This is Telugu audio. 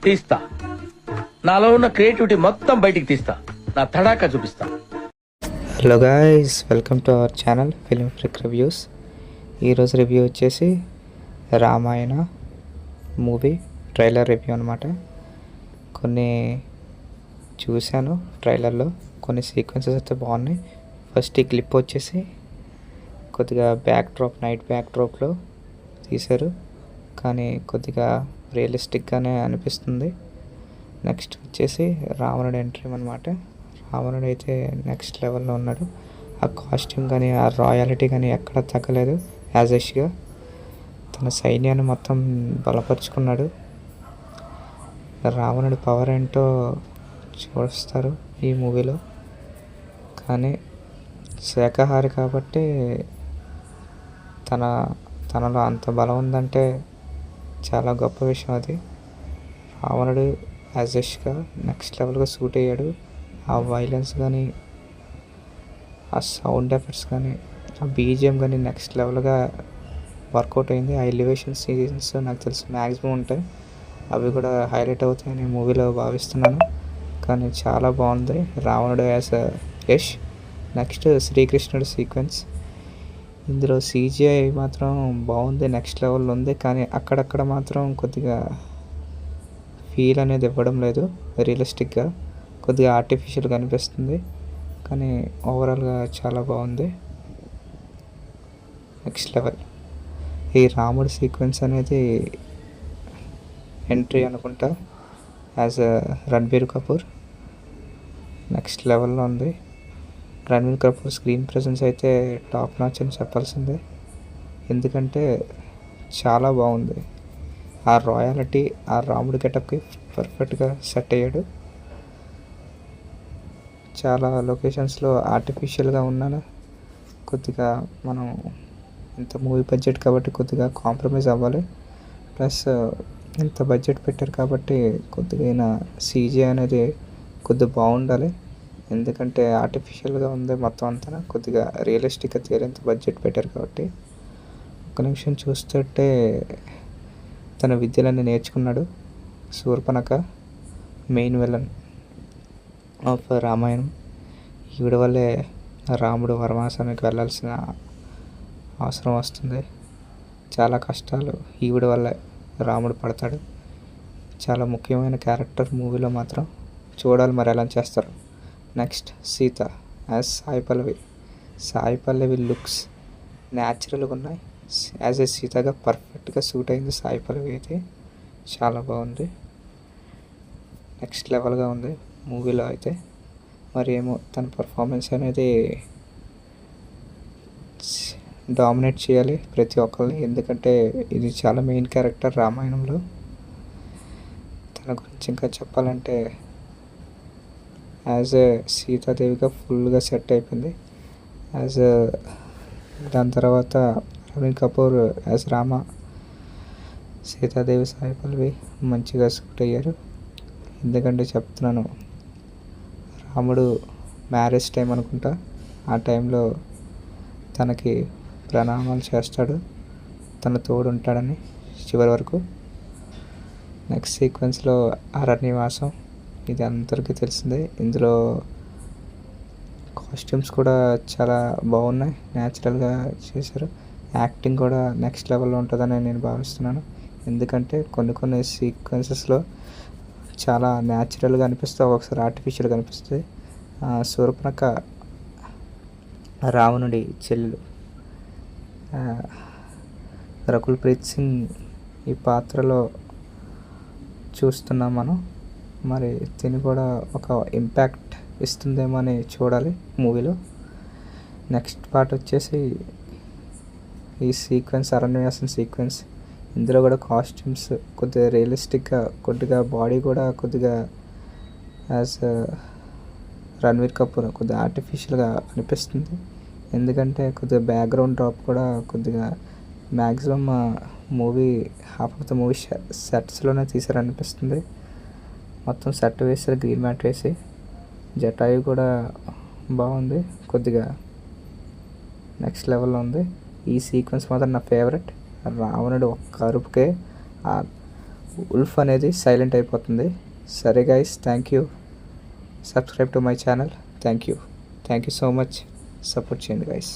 తీస్తా. నాలో ఉన్న క్రియేటివిటీ మొత్తం బయటికి తీస్తా. నా తడాకా చూపిస్తా. Hello guys, welcome to our channel film flick reviews. ఈరోజు రివ్యూ వచ్చేసి రామాయణ మూవీ ట్రైలర్ రివ్యూ అనమాట. కొన్ని చూశాను ట్రైలర్లో, కొన్ని సీక్వెన్సెస్ అయితే బాగున్నాయి. ఫస్ట్ ఈ క్లిప్ వచ్చేసి కొద్దిగా నైట్ బ్యాక్ డ్రాప్లో తీశారు, కానీ కొద్దిగా రియలిస్టిక్గానే అనిపిస్తుంది. నెక్స్ట్ వచ్చేసి రావణుడు ఎంట్రీ అనమాట. రావణుడు అయితే నెక్స్ట్ లెవెల్లో ఉన్నాడు. ఆ కాస్ట్యూమ్ కానీ ఆ రాయాలిటీ కానీ ఎక్కడ తగ్గలేదు. యాజెష్గా తన సైన్యాన్ని మొత్తం బలపరుచుకున్నాడు. రావణుడి పవర్ ఏంటో చూస్తారు ఈ మూవీలో, కానీ శాకాహారి కాబట్టి తనలో అంత బలం ఉందంటే చాలా గొప్ప విషయం అది. రావణుడు యాజెష్గా నెక్స్ట్ లెవెల్గా సూట్ అయ్యాడు. ఆ వైలెన్స్ కానీ, ఆ సౌండ్ ఎఫెక్ట్స్ కానీ, ఆ బీజిఎం కానీ నెక్స్ట్ లెవెల్గా వర్కౌట్ అయింది. ఆ ఎలివేషన్ సీన్స్ నాకు తెలిసి మ్యాక్సిమం ఉంటాయి, అవి కూడా హైలైట్ అవుతాయని మూవీలో భావిస్తున్నాను. కానీ చాలా బాగుంది రావణుడు యాజ్ యష్. నెక్స్ట్ శ్రీకృష్ణుడు సీక్వెన్స్, ఇందులో CGI మాత్రం బాగుంది, నెక్స్ట్ లెవెల్లో ఉంది. కానీ అక్కడక్కడ మాత్రం కొద్దిగా ఫీల్ అనేది ఇవ్వడం లేదు. రియలిస్టిక్గా కొద్దిగా ఆర్టిఫిషియల్గా అనిపిస్తుంది, కానీ ఓవరాల్గా చాలా బాగుంది. నెక్స్ట్ లెవెల్ ఈ రాముడి సీక్వెన్స్ అనేది ఎంట్రీ అనుకుంటా యాజ్ రణబీర్ కపూర్. నెక్స్ట్ లెవెల్లో ఉంది. రణబీర్ కపూర్ స్క్రీన్ ప్రెజెన్స్ అయితే టాప్ నాచ్ అని చెప్పాల్సిందే, ఎందుకంటే చాలా బాగుంది. ఆ రాయాలిటీ, ఆ రాముడి గెటప్కి పర్ఫెక్ట్గా సెట్ అయ్యాడు. చాలా లొకేషన్స్లో ఆర్టిఫిషియల్గా ఉన్నాను. కొద్దిగా మనం ఇంత మూవీ బడ్జెట్ కాబట్టి కొద్దిగా కాంప్రమైజ్ అవ్వాలి. ప్లస్ ఇంత బడ్జెట్ పెట్టారు కాబట్టి కొద్దిగా అయినా CGI అనేది కొద్దిగా బాగుండాలి, ఎందుకంటే ఆర్టిఫిషియల్గా ఉంది మొత్తం అంతా. కొద్దిగా రియలిస్టిక్గా తీరేంత బడ్జెట్ పెట్టారు కాబట్టి. ఒక నిమిషం చూస్తుంటే తన విద్యలన్నీ నేర్చుకున్నాడు. Shurpanakha main villain of Ramayanam. ఈవిడ వల్లే రాముడు వనవాసానికి వెళ్ళాల్సిన అవసరం వస్తుంది. చాలా కష్టాలు ఈవిడ వల్లే రాముడు పడతాడు. చాలా ముఖ్యమైన క్యారెక్టర్ మూవీలో మాత్రం. చూడాలి మరి ఎలా చేస్తారు. Next Sita as Sai Pallavi looks న్యాచురల్గా ఉన్నాయి. యాజ్ ఏ సీతగా పర్ఫెక్ట్గా సూట్ అయింది సాయి పల్లవి అయితే. చాలా బాగుంది, నెక్స్ట్ లెవెల్గా ఉంది మూవీలో అయితే. మరి ఏమో తన పర్ఫార్మెన్స్ అనేది డామినేట్ చేయాలి ప్రతి ఒక్కరిని, ఎందుకంటే ఇది చాలా మెయిన్ క్యారెక్టర్ రామాయణంలో. తన గురించి ఇంకా చెప్పాలంటే యాజ్ ఏ సీతాదేవిగా ఫుల్గా సెట్ అయిపోయింది. దాని తర్వాత రణబీర్ కపూర్ యాజ్ రామ, సీతాదేవి సాయి పల్లవి మంచిగా సూట్ అయ్యారు. ఎందుకంటే చెప్తున్నాను, రాముడు మ్యారేజ్ టైం అనుకుంటా, ఆ టైంలో తనకి ప్రణామాలు చేస్తాడు, తన తోడు ఉంటాడని చివరి వరకు. నెక్స్ట్ సీక్వెన్స్లో అరణ్యవాసం, ఇది అందరికీ తెలిసిందే. ఇందులో కాస్ట్యూమ్స్ కూడా చాలా బాగున్నాయి, న్యాచురల్గా చేశారు. యాక్టింగ్ కూడా నెక్స్ట్ లెవెల్లో ఉంటుందని నేను భావిస్తున్నాను, ఎందుకంటే కొన్ని సీక్వెన్సెస్లో చాలా న్యాచురల్గా అనిపిస్తుంది, ఒకసారి ఆర్టిఫిషియల్గా అనిపిస్తుంది. శూర్పణఖ రావణుడి చెల్లెలు రకుల్ ప్రీత్ సింగ్ ఈ పాత్రలో చూస్తున్నాం మనం. మరి తిని కూడా ఒక ఇంపాక్ట్ ఇస్తుందేమో అని చూడాలి మూవీలో. నెక్స్ట్ పార్ట్ వచ్చేసి ఈ సీక్వెన్స్ అరణ్యవాసం సీక్వెన్స్. ఇందులో కూడా కాస్ట్యూమ్స్ కొద్దిగా రియలిస్టిక్గా, కొద్దిగా బాడీ కూడా కొద్దిగా యాజ్ రణబీర్ కపూర్ కొద్దిగా ఆర్టిఫిషియల్గా అనిపిస్తుంది, ఎందుకంటే కొద్దిగా బ్యాక్గ్రౌండ్ డ్రాప్ కూడా కొద్దిగా maximum movie half of the movie సెట్స్లోనే తీసారనిపిస్తుంది. మొత్తం సెట్ వేసారు, గ్రీన్ మ్యాట్ వేసి. జటాయు కూడా బాగుంది, కొద్దిగా నెక్స్ట్ లెవెల్లో ఉంది. ఈ సీక్వెన్స్ మాత్రం నా ఫేవరెట్. రావణుడు ఒక్క అరుపుకే ఉల్ఫ్ అనేది సైలెంట్ అయిపోతుంది. సరే guys, thank you. Subscribe to my channel. Thank you so much. Support చేయండి గైస్.